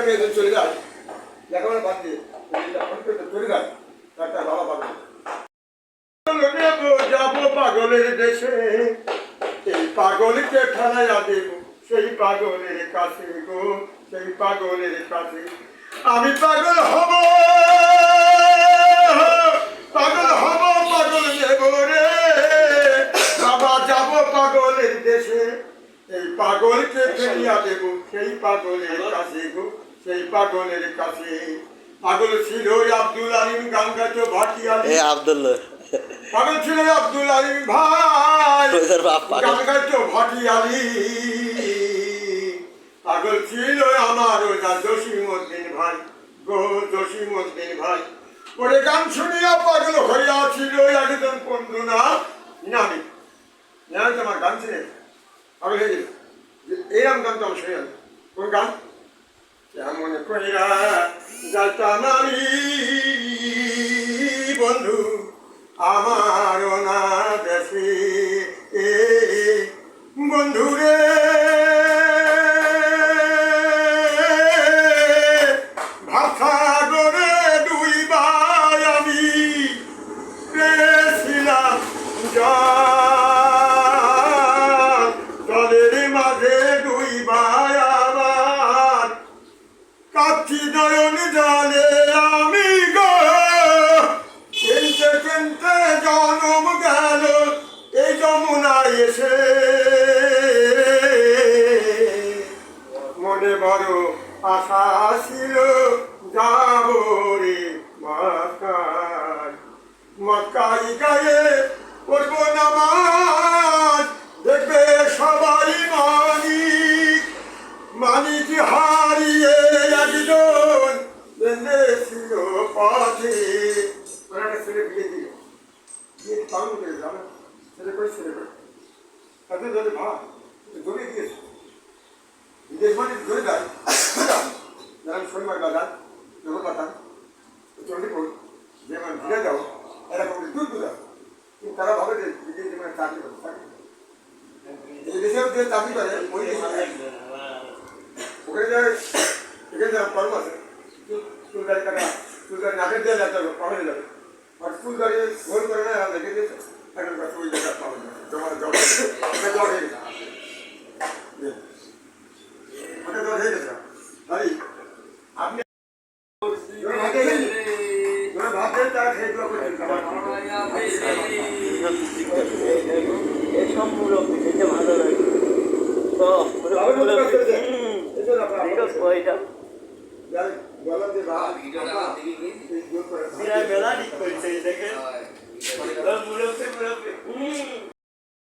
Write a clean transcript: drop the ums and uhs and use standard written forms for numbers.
মেয়ে চলে যায় লেখাপড়া বাদ দিয়ে চলে যায় তার বাবা পাগল যাবো পাগলের দেশে এই পাগলকে ঠেলাইয়া দেব সেই পাগলের কাছে গো সেই পাগলের কাছে আমি পাগল হব পাগল নেব রে বাবা যাব পাগলের দেশে এই পাগলকে ফেলিয়া দেব সেই পাগলের কাছে গো সেই পাগলের কাছে পাগল ছিল আব্দুল আলিম গাঙ্গাচ ভাটিয়ালি আব্দুল্লাহ পাগল ছিল আব্দুল আলিম ভাই গাঙ্গাচ ভাটিয়ালি পাগল ছিল আমার জসিমউদ্দিন ভাই গো জসিমউদ্দিন ভাই ওরে গান শুনিয়া পাগল হইয়াছিল একজন বন্ধু না নামি তোমার গান ছিল পাগল হয়ে গেল এইরকম গান তো আমি শুনি কোন গান কেমন কইরা যাইতাম আমি বন্ধু আমার না দেশে বন্ধু রে ভাষাগরে দুই ভাই আমি পেয়েছিলাম জলের মাঝে দুই ভাই আমার কাচ্ছি নয়ন জলে আমি গো কেনতে কেনতে জনম গেল এই যমুনায় এসে মনে বড় আশা ছিল যাব রে মক্কায় গায়ে করবো নামাজ দেখবে সবাই মানিক হারিয়ে একজন বেঁধেছিল পথে ওনাটা ছেলে বিয়ে দিল বিয়ে পালন করে যাবে ছেলে করে তাদের যদি ভাব জমি দিয়েছে বিদেশ মানে ধরে যায় যারা শনিবার বাজার যখন পাতাম চণ্ডীপুর যে মানে ঘুরে যাও এরকম দূর কিন্তু তারা ভাবে যে বিদেশ মানে চাকরি করে এই দেশেও যে চাকরি করে ওই দেশে ওখানে যায় এখানে যারা কর্ম আছে স্কুল গাড়ি টাকা স্কুল গাড়ি নাকের দিয়ে যাতে পাওয়া যাবে আর স্কুল গাড়ি ভোর করে না লেগে দিয়েছে এখন ওই জায়গা পাওয়া যাবে জমা জল হয়ে গেছে ওটা জল হয়ে গেছে ভাই আপনি ভাবছেন তারা খেয়ে দেওয়া এসব মূলক ভালো লাগে তো